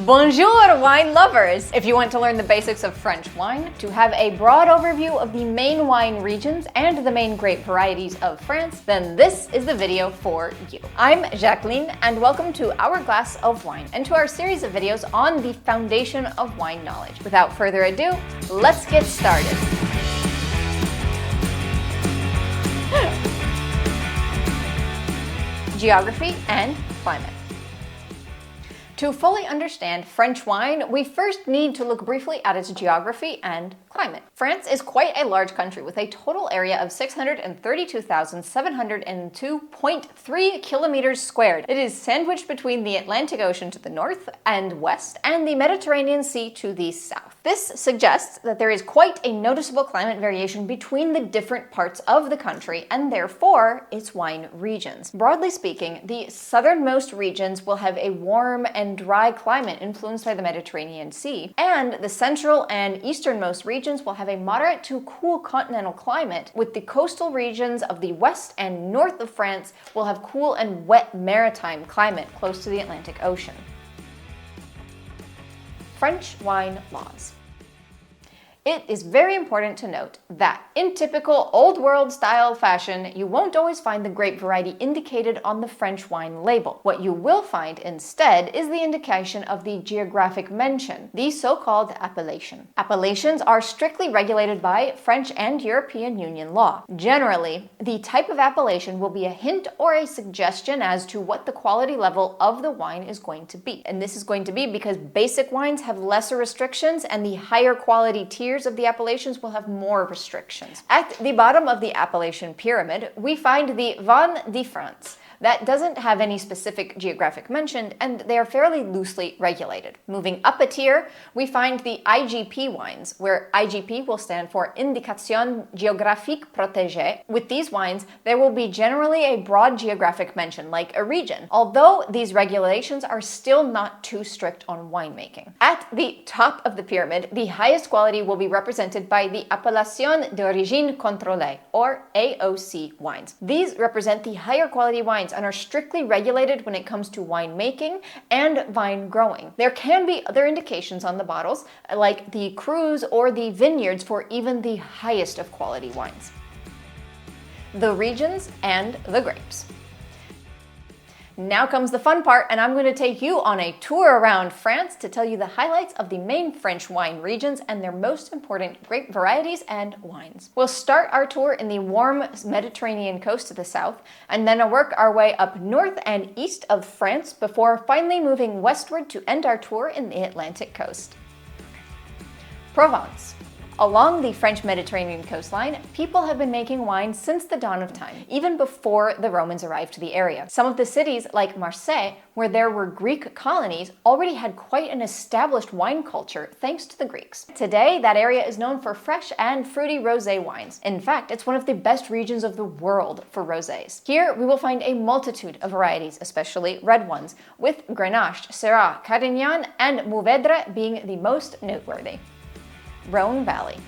Bonjour, wine lovers! If you want to learn the basics of French wine, to have a broad overview of the main wine regions and the main grape varieties of France, then this is the video for you. I'm Jacqueline, and welcome to Hourglass of Wine, and to our series of videos on the foundation of wine knowledge. Without further ado, let's get started. Geography and climate. To fully understand French wine, we first need to look briefly at its geography and climate. France is quite a large country with a total area of 632,702.3 kilometers squared. It is sandwiched between the Atlantic Ocean to the north and west and the Mediterranean Sea to the south. This suggests that there is quite a noticeable climate variation between the different parts of the country and therefore its wine regions. Broadly speaking, the southernmost regions will have a warm and dry climate influenced by the Mediterranean Sea, and the central and easternmost regions will have a moderate to cool continental climate, with the coastal regions of the west and north of France will have cool and wet maritime climate close to the Atlantic Ocean. French wine laws. It is very important to note that in typical old world style fashion, you won't always find the grape variety indicated on the French wine label. What you will find instead is the indication of the geographic mention, the so-called appellation. Appellations are strictly regulated by French and European Union law. Generally, the type of appellation will be a hint or a suggestion as to what the quality level of the wine is going to be. And this is going to be because basic wines have lesser restrictions and the higher quality tiers of the appellations will have more restrictions. At the bottom of the appellation pyramid, we find the Vin de France. That doesn't have any specific geographic mention, and they are fairly loosely regulated. Moving up a tier, we find the IGP wines, where IGP will stand for Indication Géographique Protégée. With these wines, there will be generally a broad geographic mention, like a region, although these regulations are still not too strict on winemaking. At the top of the pyramid, the highest quality will be represented by the Appellation d'Origine Contrôlée, or AOC wines. These represent the higher quality wines and are strictly regulated when it comes to winemaking and vine growing. There can be other indications on the bottles, like the crus or the vineyards for even the highest of quality wines. The regions and the grapes. Now comes the fun part, and I'm going to take you on a tour around France to tell you the highlights of the main French wine regions and their most important grape varieties and wines. We'll start our tour in the warm Mediterranean coast to the south, and then work our way up north and east of France before finally moving westward to end our tour in the Atlantic coast. Provence. Along the French Mediterranean coastline, people have been making wine since the dawn of time, even before the Romans arrived to the area. Some of the cities, like Marseille, where there were Greek colonies, already had quite an established wine culture thanks to the Greeks. Today, that area is known for fresh and fruity rosé wines. In fact, it's one of the best regions of the world for rosés. Here, we will find a multitude of varieties, especially red ones, with Grenache, Syrah, Carignan, and Mourvèdre being the most noteworthy. Rhône Valley.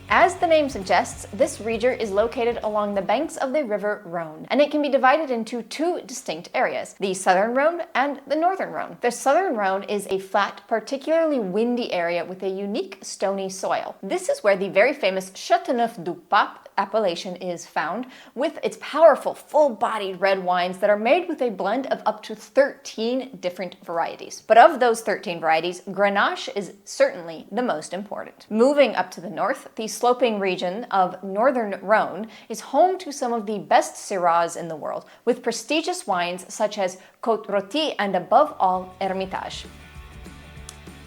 As the name suggests, this region is located along the banks of the river Rhône, and it can be divided into two distinct areas, the southern Rhône and the northern Rhône. The southern Rhône is a flat, particularly windy area with a unique stony soil. This is where the very famous Châteauneuf-du-Pape appellation is found, with its powerful, full-bodied red wines that are made with a blend of up to 13 different varieties. But of those 13 varieties, Grenache is certainly the most important. Moving up to the north, the sloping region of northern Rhône is home to some of the best Syrahs in the world, with prestigious wines such as Côte Rôtie and above all, Hermitage.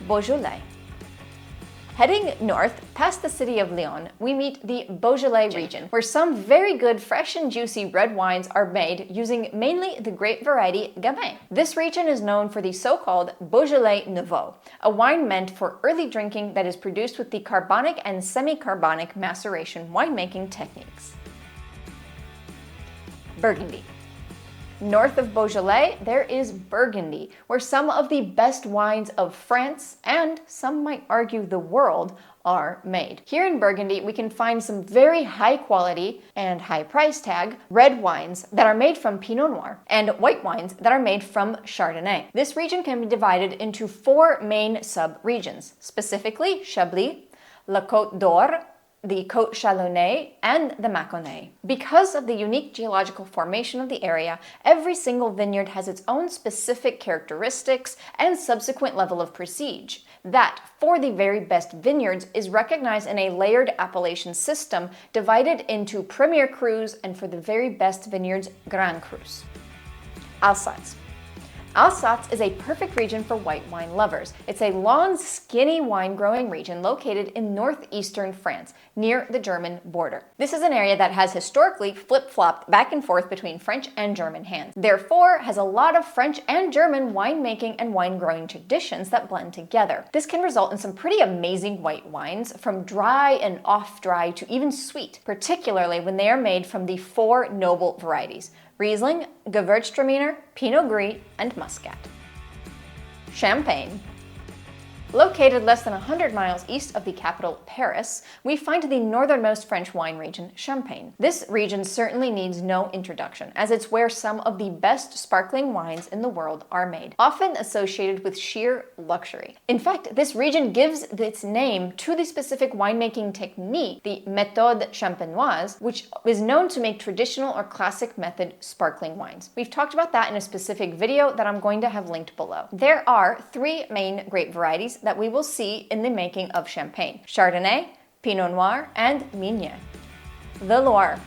Beaujolais. Heading north, past the city of Lyon, we meet the Beaujolais region, where some very good fresh and juicy red wines are made using mainly the grape variety Gamay. This region is known for the so-called Beaujolais Nouveau, a wine meant for early drinking that is produced with the carbonic and semi-carbonic maceration winemaking techniques. Burgundy. North of Beaujolais, there is Burgundy, where some of the best wines of France, and some might argue the world, are made. Here in Burgundy, we can find some very high quality and high price tag red wines that are made from Pinot Noir and white wines that are made from Chardonnay. This region can be divided into 4 main sub-regions, specifically Chablis, La Côte d'Or, the Côte Chalonnais, and the Mâconnais. Because of the unique geological formation of the area, every single vineyard has its own specific characteristics and subsequent level of prestige. That, for the very best vineyards, is recognized in a layered appellation system divided into Premier Crus and, for the very best vineyards, Grand Crus. Alsace. Alsace is a perfect region for white wine lovers. It's a long, skinny wine-growing region located in northeastern France, near the German border. This is an area that has historically flip-flopped back and forth between French and German hands. Therefore, has a lot of French and German winemaking and wine-growing traditions that blend together. This can result in some pretty amazing white wines, from dry and off-dry to even sweet, particularly when they are made from the 4 noble varieties: Riesling, Gewürztraminer, Pinot Gris, and Muscat. Champagne. Located less than 100 miles east of the capital, Paris, we find the northernmost French wine region, Champagne. This region certainly needs no introduction, as it's where some of the best sparkling wines in the world are made, often associated with sheer luxury. In fact, this region gives its name to the specific winemaking technique, the méthode champenoise, which is known to make traditional or classic method sparkling wines. We've talked about that in a specific video that I'm going to have linked below. There are 3 main grape varieties that we will see in the making of Champagne: Chardonnay, Pinot Noir, and Meunier. The Loire.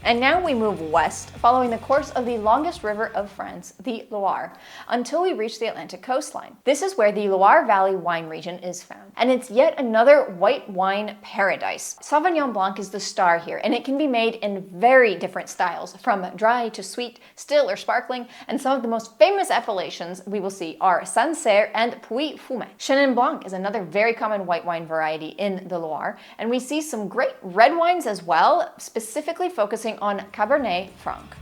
And now we move west, following the course of the longest river of France, the Loire, until we reach the Atlantic coastline. This is where the Loire Valley wine region is found, and it's yet another white wine paradise. Sauvignon Blanc is the star here, and it can be made in very different styles, from dry to sweet, still or sparkling, and some of the most famous appellations we will see are Sancerre and Puy Fumé. Chenin Blanc is another very common white wine variety in the Loire, and we see some great red wines as well, specifically focusing on Cabernet Franc.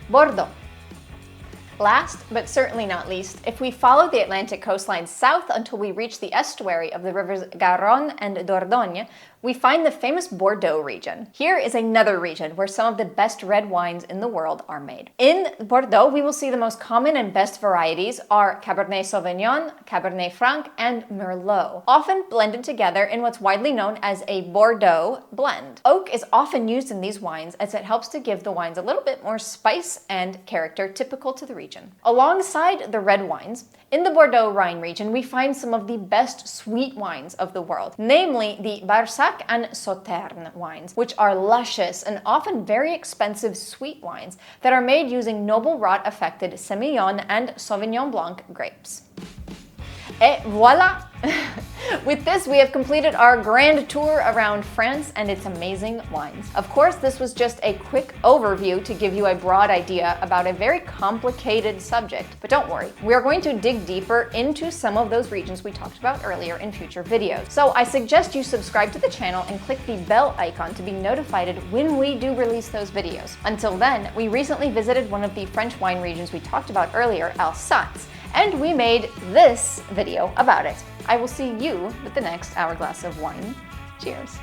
Bordeaux. Last, but certainly not least, if we follow the Atlantic coastline south until we reach the estuary of the rivers Garonne and Dordogne, we find the famous Bordeaux region. Here is another region where some of the best red wines in the world are made. In Bordeaux, we will see the most common and best varieties are Cabernet Sauvignon, Cabernet Franc, and Merlot, often blended together in what's widely known as a Bordeaux blend. Oak is often used in these wines as it helps to give the wines a little bit more spice and character typical to the region. Alongside the red wines, in the Bordeaux Rhine region, we find some of the best sweet wines of the world, namely the Barsac and Sauternes wines, which are luscious and often very expensive sweet wines that are made using noble rot-affected Semillon and Sauvignon Blanc grapes. Et voila! With this, we have completed our grand tour around France and its amazing wines. Of course, this was just a quick overview to give you a broad idea about a very complicated subject, but don't worry, we are going to dig deeper into some of those regions we talked about earlier in future videos. So I suggest you subscribe to the channel and click the bell icon to be notified when we do release those videos. Until then, we recently visited one of the French wine regions we talked about earlier, Alsace, and we made this video about it. I will see you with the next hourglass of wine. Cheers.